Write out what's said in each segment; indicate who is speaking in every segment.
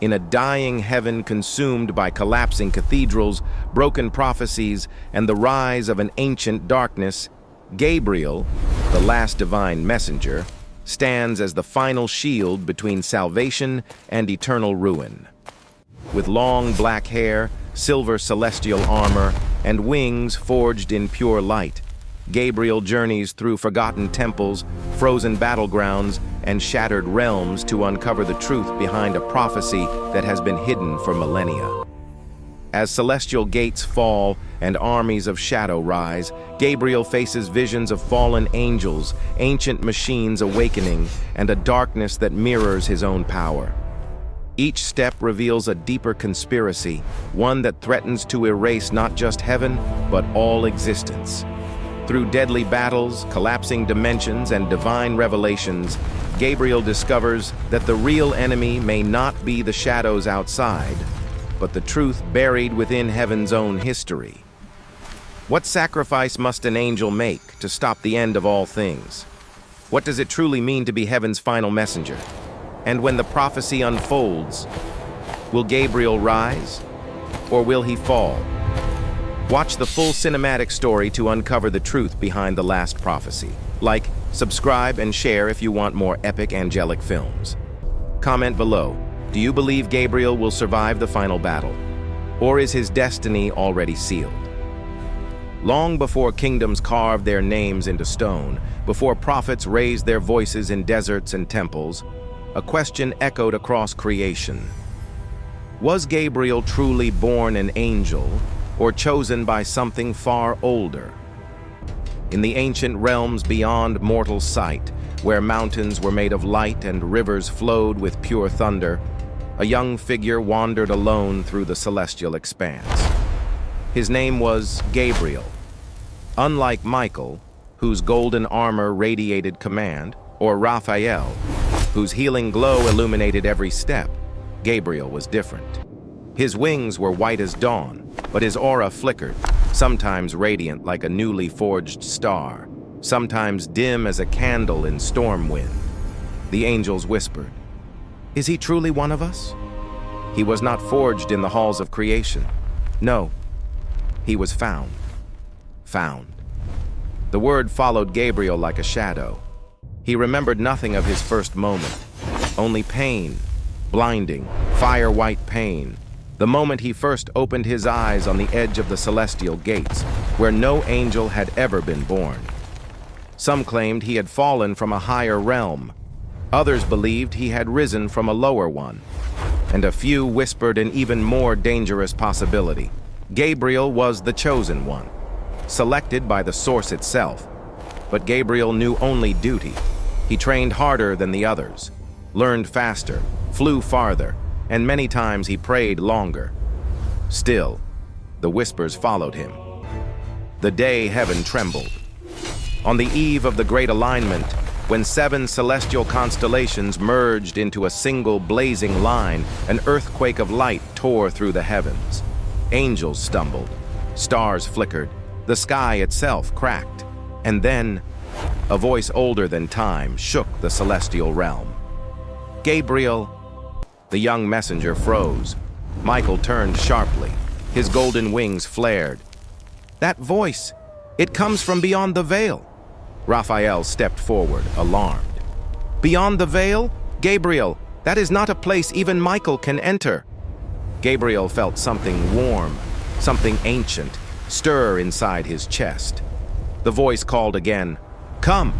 Speaker 1: in a dying heaven consumed by collapsing cathedrals, broken prophecies, and the rise of an ancient darkness, Gabriel, the last divine messenger, stands as the final shield between salvation and eternal ruin. With long black hair, silver celestial armor, and wings forged in pure light, Gabriel journeys through forgotten temples, frozen battlegrounds, and shattered realms to uncover the truth behind a prophecy that has been hidden for millennia. As celestial gates fall and armies of shadow rise, Gabriel faces visions of fallen angels, ancient machines awakening, and a darkness that mirrors his own power. Each step reveals a deeper conspiracy, one that threatens to erase not just heaven, but all existence. Through deadly battles, collapsing dimensions, and divine revelations, Gabriel discovers that the real enemy may not be the shadows outside, but the truth buried within heaven's own history. What sacrifice must an angel make to stop the end of all things? What does it truly mean to be heaven's final messenger? And when the prophecy unfolds, will Gabriel rise, or will he fall? Watch the full cinematic story to uncover the truth behind the last prophecy. Like, subscribe, and share if you want more epic angelic films. Comment below, do you believe Gabriel will survive the final battle? Or is his destiny already sealed? Long before kingdoms carved their names into stone, before prophets raised their voices in deserts and temples, a question echoed across creation. Was Gabriel truly born an angel, or chosen by something far older? In the ancient realms beyond mortal sight, where mountains were made of light and rivers flowed with pure thunder, a young figure wandered alone through the celestial expanse. His name was Gabriel. Unlike Michael, whose golden armor radiated command, or Raphael, whose healing glow illuminated every step, Gabriel was different. His wings were white as dawn, but his aura flickered, sometimes radiant like a newly forged star, sometimes dim as a candle in storm wind. The angels whispered, "Is he truly one of us?" He was not forged in the halls of creation. No, he was found. Found. The word followed Gabriel like a shadow. He remembered nothing of his first moment, only pain, blinding, fire-white pain. The moment he first opened his eyes on the edge of the celestial gates, where no angel had ever been born. Some claimed he had fallen from a higher realm. Others believed he had risen from a lower one. And a few whispered an even more dangerous possibility. Gabriel was the chosen one, selected by the source itself. But Gabriel knew only duty. He trained harder than the others, learned faster, flew farther, and many times he prayed longer. Still, the whispers followed him. The day heaven trembled. On the eve of the great alignment, when 7 celestial constellations merged into a single blazing line, an earthquake of light tore through the heavens. Angels stumbled, stars flickered, the sky itself cracked, and then a voice older than time shook the celestial realm. Gabriel. The young messenger froze. Michael turned sharply. His golden wings flared. That voice, it comes from beyond the veil. Raphael stepped forward, alarmed. Beyond the veil? Gabriel, that is not a place even Michael can enter. Gabriel felt something warm, something ancient, stir inside his chest. The voice called again, "Come!"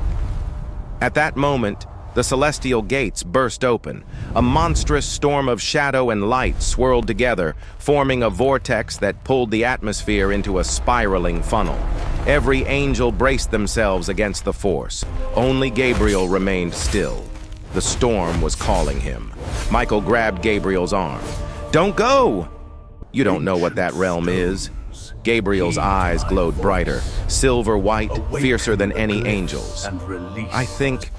Speaker 1: At that moment, the celestial gates burst open. A monstrous storm of shadow and light swirled together, forming a vortex that pulled the atmosphere into a spiraling funnel. Every angel braced themselves against the force. Only Gabriel remained still. The storm was calling him. Michael grabbed Gabriel's arm. "Don't go!" "You don't know what that realm is." Gabriel's eyes glowed brighter, silver white, fiercer than any angel's. "I think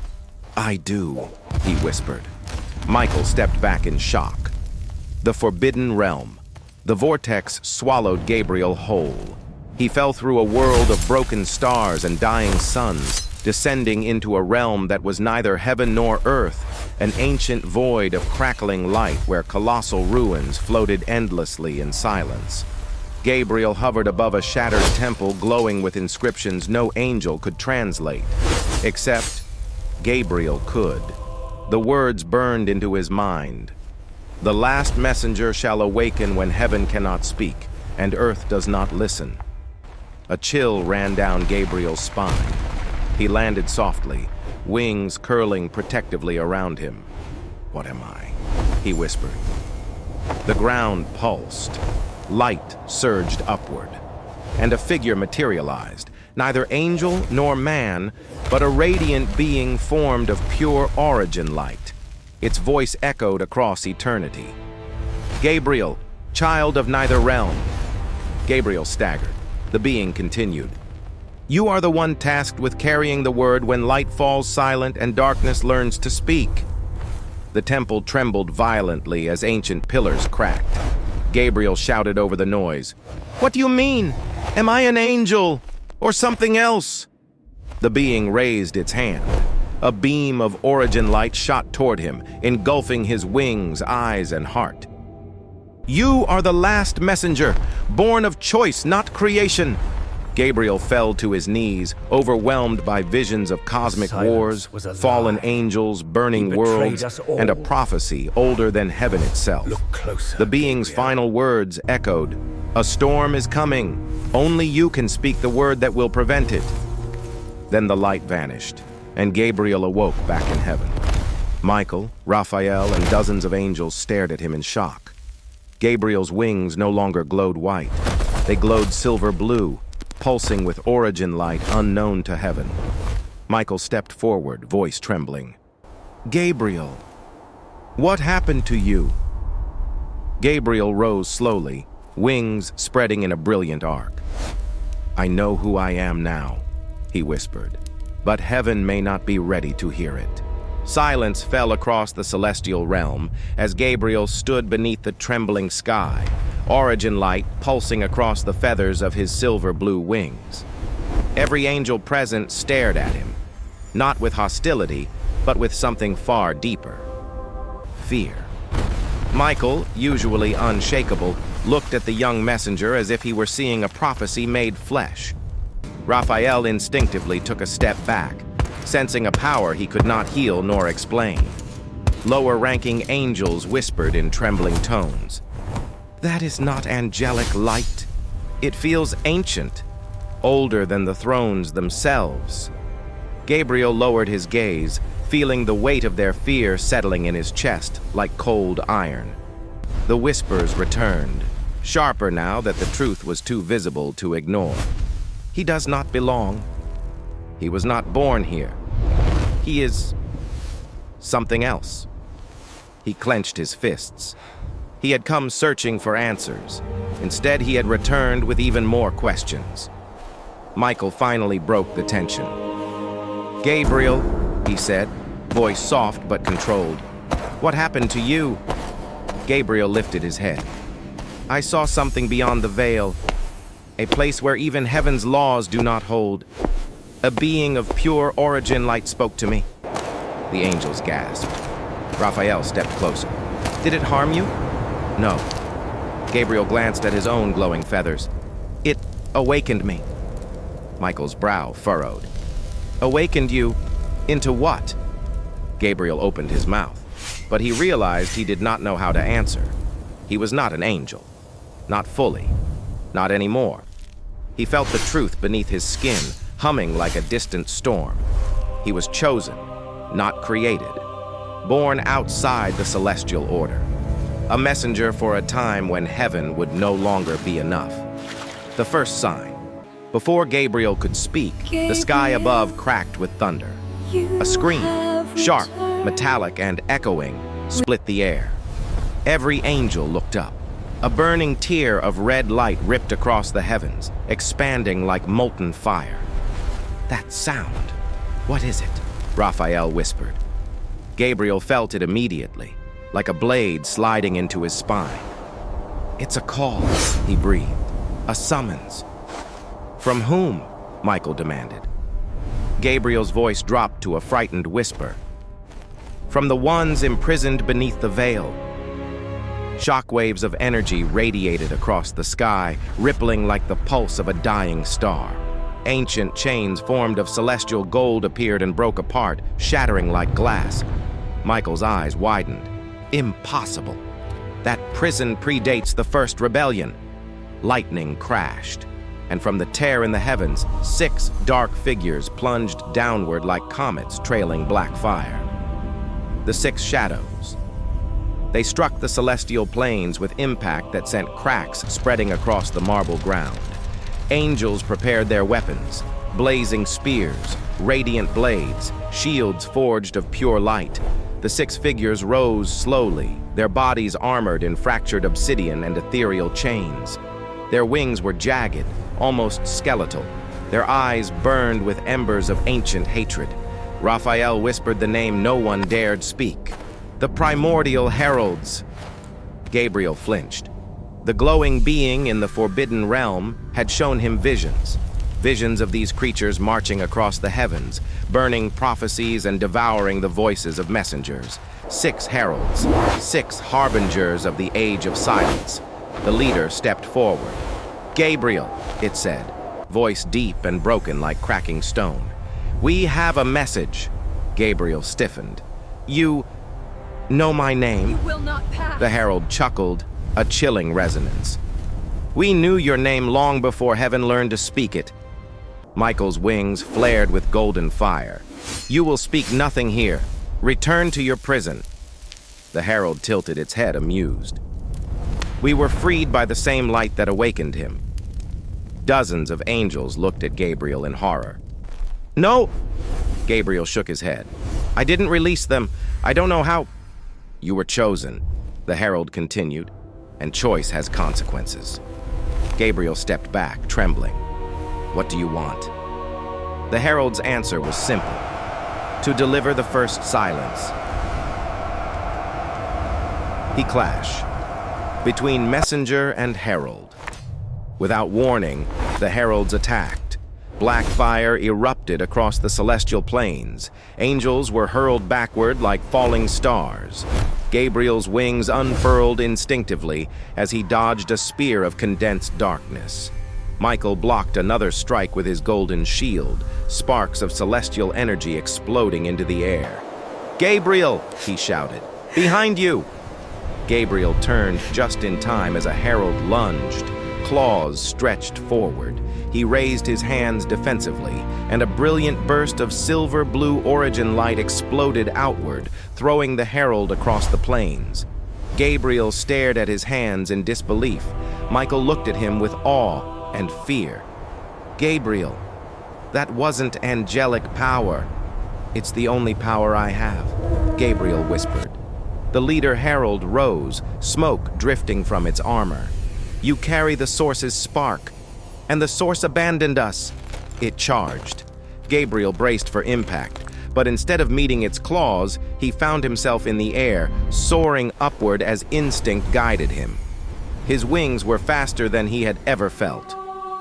Speaker 1: I do," he whispered. Michael stepped back in shock. The forbidden realm. The vortex swallowed Gabriel whole. He fell through a world of broken stars and dying suns, descending into a realm that was neither heaven nor earth, an ancient void of crackling light where colossal ruins floated endlessly in silence. Gabriel hovered above a shattered temple glowing with inscriptions no angel could translate, except Gabriel could. The words burned into his mind. The last messenger shall awaken when heaven cannot speak, and earth does not listen. A chill ran down Gabriel's spine. He landed softly, wings curling protectively around him. "What am I?" he whispered. The ground pulsed. Light surged upward, and a figure materialized, neither angel nor man, but a radiant being formed of pure origin light. Its voice echoed across eternity. "Gabriel, child of neither realm." Gabriel staggered. The being continued. "You are the one tasked with carrying the word when light falls silent and darkness learns to speak." The temple trembled violently as ancient pillars cracked. Gabriel shouted over the noise, "What do you mean? Am I an angel or something else?" The being raised its hand. A beam of origin light shot toward him, engulfing his wings, eyes, and heart. "You are the last messenger, born of choice, not creation." Gabriel fell to his knees, overwhelmed by visions of cosmic wars, fallen angels, burning worlds, and a prophecy older than heaven itself.
Speaker 2: Look closer,
Speaker 1: The being's
Speaker 2: Gabriel.
Speaker 1: final words echoed, "A storm is coming. Only you can speak the word that will prevent it." Then the light vanished, and Gabriel awoke back in heaven. Michael, Raphael, and dozens of angels stared at him in shock. Gabriel's wings no longer glowed white. They glowed silver blue, pulsing with origin light unknown to heaven. Michael stepped forward, voice trembling. "Gabriel, what happened to you?" Gabriel rose slowly, wings spreading in a brilliant arc. "I know who I am now," he whispered, "but heaven may not be ready to hear it." Silence fell across the celestial realm as Gabriel stood beneath the trembling sky, origin light pulsing across the feathers of his silver-blue wings. Every angel present stared at him, not with hostility, but with something far deeper. Fear. Michael, usually unshakable, looked at the young messenger as if he were seeing a prophecy made flesh. Raphael instinctively took a step back, sensing a power he could not heal nor explain. Lower-ranking angels whispered in trembling tones, "That is not angelic light. It feels ancient, older than the thrones themselves." Gabriel lowered his gaze, feeling the weight of their fear settling in his chest like cold iron. The whispers returned, sharper now that the truth was too visible to ignore. "He does not belong. He was not born here. He is something else." He clenched his fists. He had come searching for answers. Instead, he had returned with even more questions. Michael finally broke the tension. "Gabriel," he said, voice soft but controlled, "what happened to you?" Gabriel lifted his head. "I saw something beyond the veil, a place where even heaven's laws do not hold. A being of pure origin light spoke to me." The angels gasped. Raphael stepped closer. "Did it harm you?" "No." Gabriel glanced at his own glowing feathers. "It awakened me." Michael's brow furrowed. "Awakened you into what?" Gabriel opened his mouth, but he realized he did not know how to answer. He was not an angel. Not fully. Not anymore. He felt the truth beneath his skin, humming like a distant storm. He was chosen, not created. Born outside the celestial order. A messenger for a time when heaven would no longer be enough. The first sign. Before Gabriel could speak, the sky above cracked with thunder. A scream, sharp, metallic, and echoing, split the air. Every angel looked up. A burning tear of red light ripped across the heavens, expanding like molten fire. "That sound. What is it?" Raphael whispered. Gabriel felt it immediately, like a blade sliding into his spine. "It's a call," he breathed. "A summons." "From whom?" Michael demanded. Gabriel's voice dropped to a frightened whisper. From the ones imprisoned beneath the veil. Shockwaves of energy radiated across the sky, rippling like the pulse of a dying star. Ancient chains formed of celestial gold appeared and broke apart, shattering like glass. Michael's eyes widened. Impossible. That prison predates the first rebellion. Lightning crashed, and from the tear in the heavens, 6 dark figures plunged downward like comets trailing black fire. The 6 shadows. They struck the celestial plains with impact that sent cracks spreading across the marble ground. Angels prepared their weapons, blazing spears, radiant blades, shields forged of pure light. The 6 figures rose slowly, their bodies armored in fractured obsidian and ethereal chains. Their wings were jagged, almost skeletal. Their eyes burned with embers of ancient hatred. Raphael whispered the name no one dared speak. The primordial heralds. Gabriel flinched. The glowing being in the forbidden realm had shown him visions. Visions of these creatures marching across the heavens, burning prophecies and devouring the voices of messengers. 6 heralds, 6 harbingers of the age of silence. The leader stepped forward. "Gabriel," it said, voice deep and broken like cracking stone. "We have a message." Gabriel stiffened. "You know my name?"
Speaker 2: "You will not pass."
Speaker 1: The herald chuckled, a chilling resonance. "We knew your name long before heaven learned to speak it." Michael's wings flared with golden fire. "You will speak nothing here. Return to your prison." The herald tilted its head, amused. "We were freed by the same light that awakened him." Dozens of angels looked at Gabriel in horror. "No!" Gabriel shook his head. "I didn't release them. I don't know how." "You were chosen," the herald continued, "and choice has consequences." Gabriel stepped back, trembling. "What do you want?" The herald's answer was simple. To deliver the first silence. He clashed between messenger and herald. Without warning, the heralds attacked. Black fire erupted across the celestial plains. Angels were hurled backward like falling stars. Gabriel's wings unfurled instinctively as he dodged a spear of condensed darkness. Michael blocked another strike with his golden shield, sparks of celestial energy exploding into the air. "Gabriel!" he shouted. "Behind you!" Gabriel turned just in time as a herald lunged, claws stretched forward. He raised his hands defensively, and a brilliant burst of silver-blue origin light exploded outward, throwing the herald across the plains. Gabriel stared at his hands in disbelief. Michael looked at him with awe and fear. "Gabriel, that wasn't angelic power." "It's the only power I have," Gabriel whispered. The leader herald rose, smoke drifting from its armor. "You carry the source's spark, and the source abandoned us." It charged. Gabriel braced for impact, but instead of meeting its claws, he found himself in the air, soaring upward as instinct guided him. His wings were faster than he had ever felt,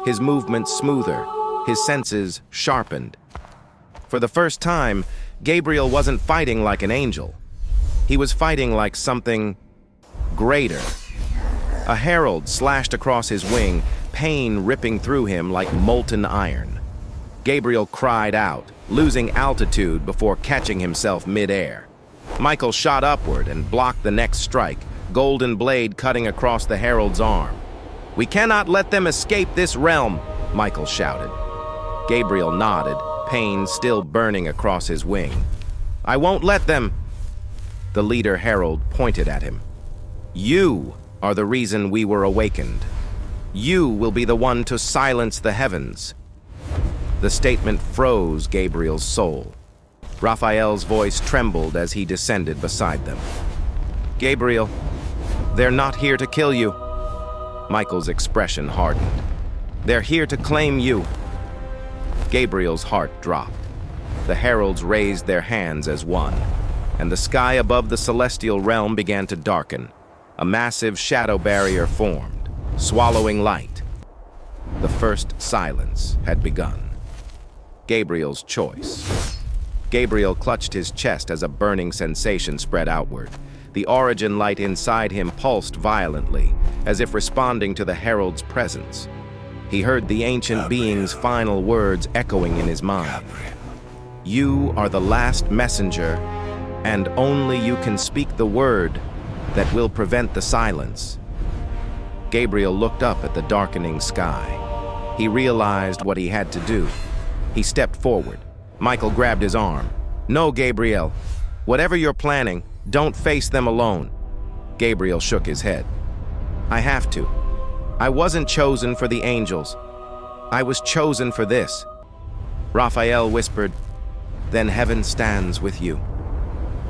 Speaker 1: his movements smoother, his senses sharpened. For the first time, Gabriel wasn't fighting like an angel. He was fighting like something greater. A herald slashed across his wing, pain ripping through him like molten iron. Gabriel cried out, losing altitude before catching himself mid-air. Michael shot upward and blocked the next strike, golden blade cutting across the herald's arm. "We cannot let them escape this realm," Michael shouted. Gabriel nodded, pain still burning across his wing. "I won't let them." The leader herald pointed at him. "You are the reason we were awakened. You will be the one to silence the heavens." The statement froze Gabriel's soul. Raphael's voice trembled as he descended beside them. "Gabriel, they're not here to kill you." Michael's expression hardened. "They're here to claim you." Gabriel's heart dropped. The heralds raised their hands as one, and the sky above the celestial realm began to darken. A massive shadow barrier formed, swallowing light. The first silence had begun. Gabriel's choice. Gabriel clutched his chest as a burning sensation spread outward. The origin light inside him pulsed violently, as if responding to the herald's presence. He heard the ancient being's final words echoing in his mind. You are the last messenger, and only you can speak the word that will prevent the silence. Gabriel looked up at the darkening sky. He realized what he had to do. He stepped forward. Michael grabbed his arm. No, Gabriel. Whatever you're planning, don't face them alone. Gabriel shook his head. I have to. I wasn't chosen for the angels. I was chosen for this. Raphael whispered, Then heaven stands with you.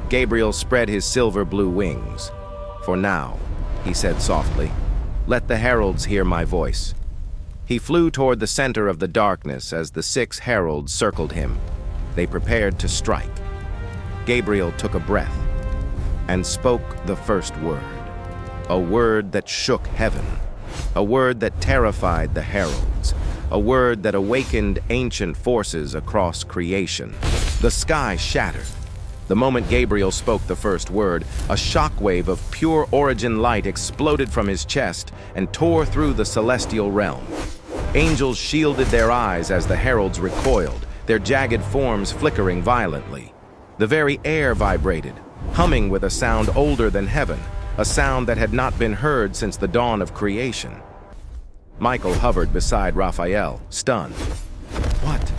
Speaker 1: Gabriel spread his silver-blue wings. For now, he said softly, let the heralds hear my voice. He flew toward the center of the darkness as the 6 heralds circled him. They prepared to strike. Gabriel took a breath and spoke the first word, a word that shook heaven, a word that terrified the heralds, a word that awakened ancient forces across creation. The sky shattered. The moment Gabriel spoke the first word, a shockwave of pure origin light exploded from his chest and tore through the celestial realm. Angels shielded their eyes as the heralds recoiled, their jagged forms flickering violently. The very air vibrated, humming with a sound older than heaven, a sound that had not been heard since the dawn of creation. Michael hovered beside Raphael, stunned. What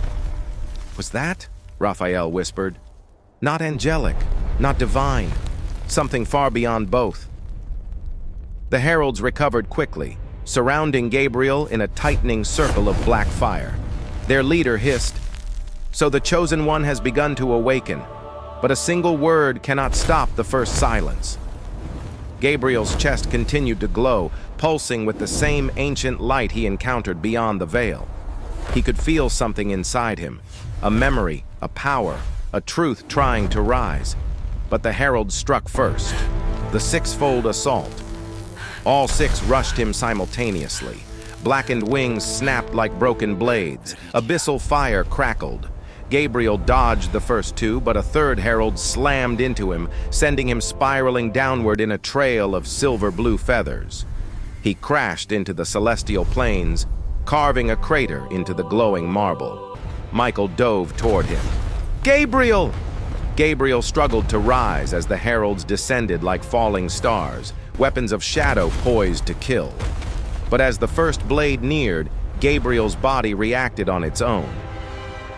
Speaker 1: was that? Raphael whispered. Not angelic, not divine, something far beyond both. The heralds recovered quickly, surrounding Gabriel in a tightening circle of black fire. Their leader hissed, So the chosen one has begun to awaken, but a single word cannot stop the first silence. Gabriel's chest continued to glow, pulsing with the same ancient light he encountered beyond the veil. He could feel something inside him, a memory, a power, a truth trying to rise. But the herald struck first, the 6-fold assault. All 6 rushed him simultaneously. Blackened wings snapped like broken blades. Abyssal fire crackled. Gabriel dodged the first 2, but a 3rd herald slammed into him, sending him spiraling downward in a trail of silver-blue feathers. He crashed into the celestial plains, carving a crater into the glowing marble. Michael dove toward him. Gabriel! Gabriel struggled to rise as the heralds descended like falling stars, weapons of shadow poised to kill. But as the first blade neared, Gabriel's body reacted on its own.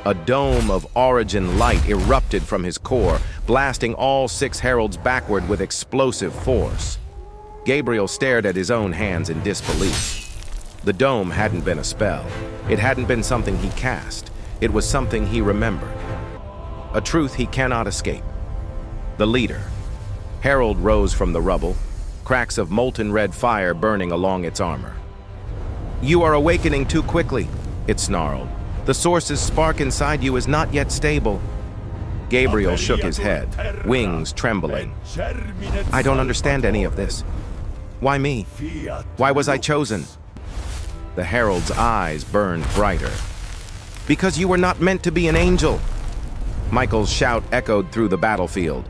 Speaker 1: A dome of origin light erupted from his core, blasting all 6 heralds backward with explosive force. Gabriel stared at his own hands in disbelief. The dome hadn't been a spell. It hadn't been something he cast. It was something he remembered. A truth he cannot escape. The leader. Herald rose from the rubble, cracks of molten red fire burning along its armor. You are awakening too quickly, it snarled. The source's spark inside you is not yet stable. Gabriel shook his head, wings trembling. I don't understand any of this. Why me? Why was I chosen? The herald's eyes burned brighter. Because you were not meant to be an angel. Michael's shout echoed through the battlefield.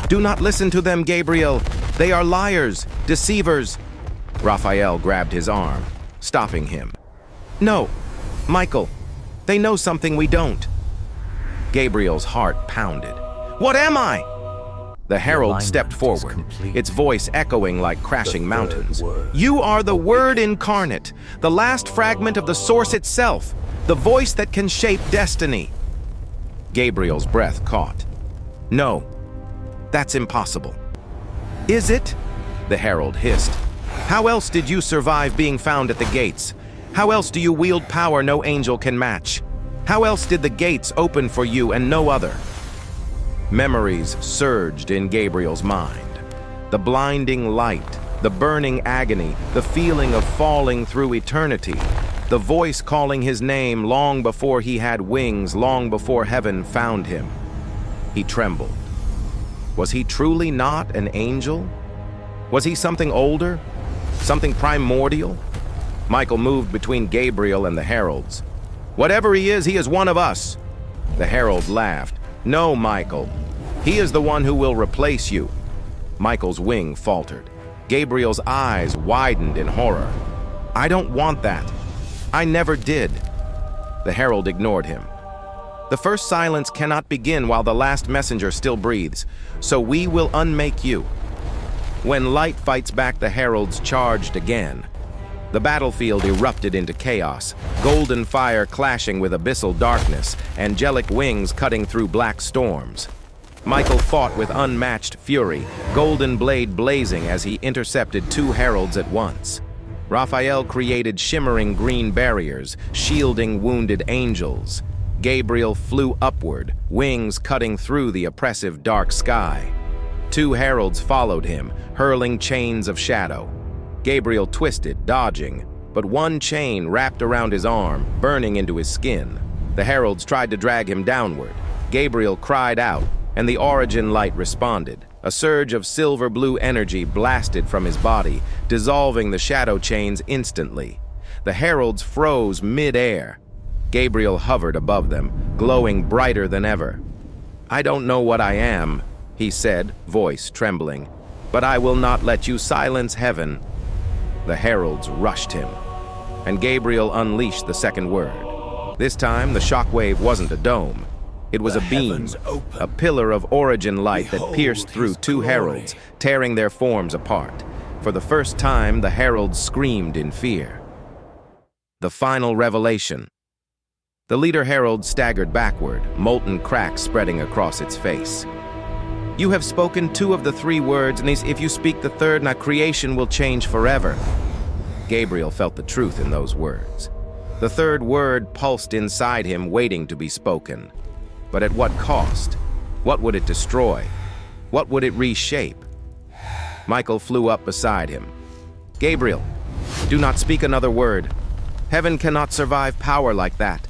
Speaker 1: Do not listen to them, Gabriel. They are liars, deceivers. Raphael grabbed his arm, stopping him. No, Michael, they know something we don't. Gabriel's heart pounded. What am I? The herald stepped forward, its voice echoing like crashing mountains. You are the Word incarnate, the last fragment of the source itself, the voice that can shape destiny. Gabriel's breath caught. No, that's impossible. Is it? The herald hissed. How else did you survive being found at the gates? How else do you wield power no angel can match? How else did the gates open for you and no other? Memories surged in Gabriel's mind. The blinding light, the burning agony, the feeling of falling through eternity, the voice calling his name long before he had wings, long before heaven found him. He trembled. Was he truly not an angel? Was he something older? Something primordial? Michael moved between Gabriel and the heralds. Whatever he is one of us. The herald laughed. "No, Michael. He is the one who will replace you." Michael's wing faltered. Gabriel's eyes widened in horror. "I don't want that. I never did." The herald ignored him. "The first silence cannot begin while the last messenger still breathes, so we will unmake you." When light fights back, the heralds charged again. The battlefield erupted into chaos, golden fire clashing with abyssal darkness, angelic wings cutting through black storms. Michael fought with unmatched fury, golden blade blazing as he intercepted two heralds at once. Raphael created shimmering green barriers, shielding wounded angels. Gabriel flew upward, wings cutting through the oppressive dark sky. Two heralds followed him, hurling chains of shadow. Gabriel twisted, dodging, but one chain wrapped around his arm, burning into his skin. The heralds tried to drag him downward. Gabriel cried out, and the origin light responded. A surge of silver-blue energy blasted from his body, dissolving the shadow chains instantly. The heralds froze mid-air. Gabriel hovered above them, glowing brighter than ever. "I don't know what I am," he said, voice trembling, "but I will not let you silence heaven." The heralds rushed him, and Gabriel unleashed the second word. This time, the shockwave wasn't a dome. It was a beam, a pillar of origin light that pierced through two heralds, tearing their forms apart. For the first time, the heralds screamed in fear. The final revelation. The leader herald staggered backward, molten cracks spreading across its face. "You have spoken two of the three words, and if you speak the third, now creation will change forever." Gabriel felt the truth in those words. The third word pulsed inside him, waiting to be spoken. But at what cost? What would it destroy? What would it reshape? Michael flew up beside him. "Gabriel, do not speak another word. Heaven cannot survive power like that."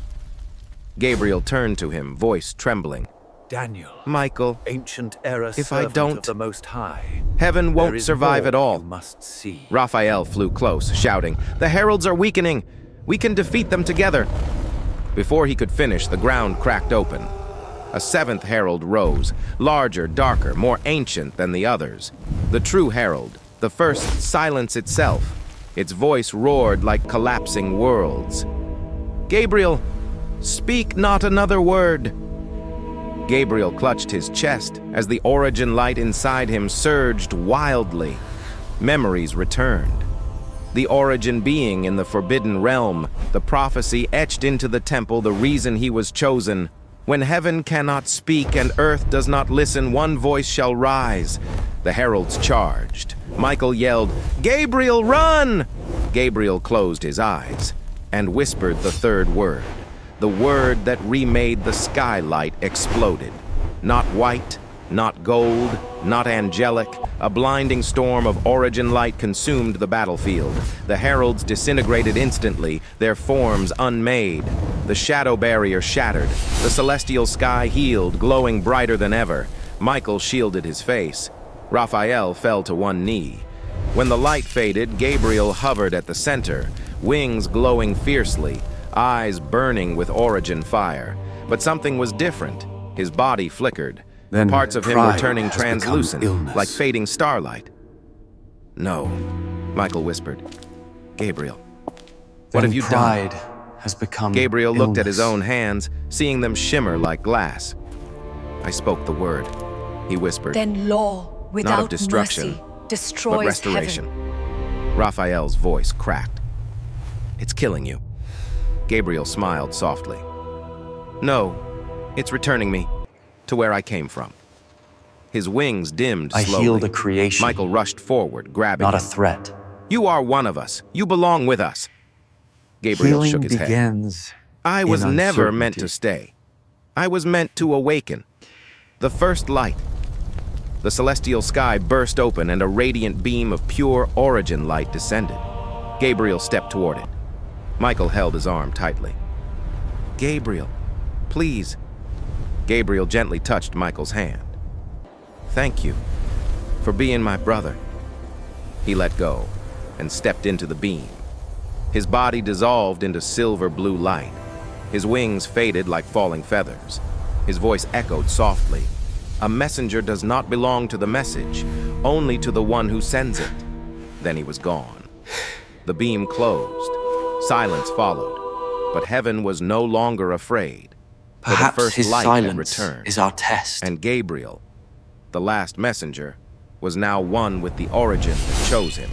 Speaker 1: Gabriel turned to him, voice trembling.
Speaker 2: "Daniel,
Speaker 1: "Michael,
Speaker 2: ancient era,
Speaker 1: if I
Speaker 2: servant
Speaker 1: don't,
Speaker 2: of the Most High,
Speaker 1: heaven
Speaker 2: there
Speaker 1: won't
Speaker 2: is
Speaker 1: survive
Speaker 2: more
Speaker 1: at all."
Speaker 2: you must see."
Speaker 1: Raphael flew close, shouting, "The heralds are weakening. We can defeat them together." Before he could finish, the ground cracked open. A seventh herald rose, larger, darker, more ancient than the others. The true herald, the first silence itself. Its voice roared like collapsing worlds. "Gabriel, speak not another word." Gabriel clutched his chest as the origin light inside him surged wildly. Memories returned. The origin being in the forbidden realm, the prophecy etched into the temple, the reason he was chosen. When heaven cannot speak and earth does not listen, one voice shall rise. The heralds charged. Michael yelled, "Gabriel, run!" Gabriel closed his eyes and whispered the third word. The word that remade the skylight exploded. Not white, not gold, not angelic. A blinding storm of origin light consumed the battlefield. The heralds disintegrated instantly, their forms unmade. The shadow barrier shattered. The celestial sky healed, glowing brighter than ever. Michael shielded his face. Raphael fell to one knee. When the light faded, Gabriel hovered at the center, wings glowing fiercely, eyes burning with origin fire. But something was different. His body flickered.
Speaker 2: Then
Speaker 1: parts of him were
Speaker 2: pride
Speaker 1: turning
Speaker 2: has
Speaker 1: translucent,
Speaker 2: become illness.
Speaker 1: like fading starlight. "No," Michael whispered. "Gabriel, what have you done?"
Speaker 3: Pride has become
Speaker 1: Gabriel looked at his
Speaker 3: illness.
Speaker 1: own hands, seeing them shimmer like glass. "I spoke the word," he whispered.
Speaker 4: Then law without
Speaker 1: Not of destruction,
Speaker 4: mercy
Speaker 1: but
Speaker 4: destroys
Speaker 1: restoration.
Speaker 4: heaven.
Speaker 1: Raphael's voice cracked. "It's killing you." Gabriel smiled softly. "No, it's returning me to where I came from." His wings dimmed
Speaker 3: I
Speaker 1: slowly.
Speaker 3: heal the creation,
Speaker 1: Michael rushed forward, grabbing
Speaker 3: not a
Speaker 1: him.
Speaker 3: threat.
Speaker 1: "You are one of us. You belong with us." Gabriel
Speaker 3: Healing
Speaker 1: shook his head.
Speaker 3: begins
Speaker 1: "I was
Speaker 3: in
Speaker 1: never meant
Speaker 3: uncertainty.
Speaker 1: to stay. I was meant to awaken. The first light." The celestial sky burst open and a radiant beam of pure origin light descended. Gabriel stepped toward it. Michael held his arm tightly. "Gabriel, please." Gabriel gently touched Michael's hand. "Thank you for being my brother." He let go and stepped into the beam. His body dissolved into silver blue light. His wings faded like falling feathers. His voice echoed softly. A messenger does not belong to the message, only to the one who sends it. Then he was gone. The beam closed. Silence followed. But heaven was no longer afraid. For the
Speaker 3: Perhaps
Speaker 1: first
Speaker 3: his
Speaker 1: light had
Speaker 3: silence
Speaker 1: returned.
Speaker 3: is our test.
Speaker 1: And Gabriel, the last messenger, was now one with the origin that chose him.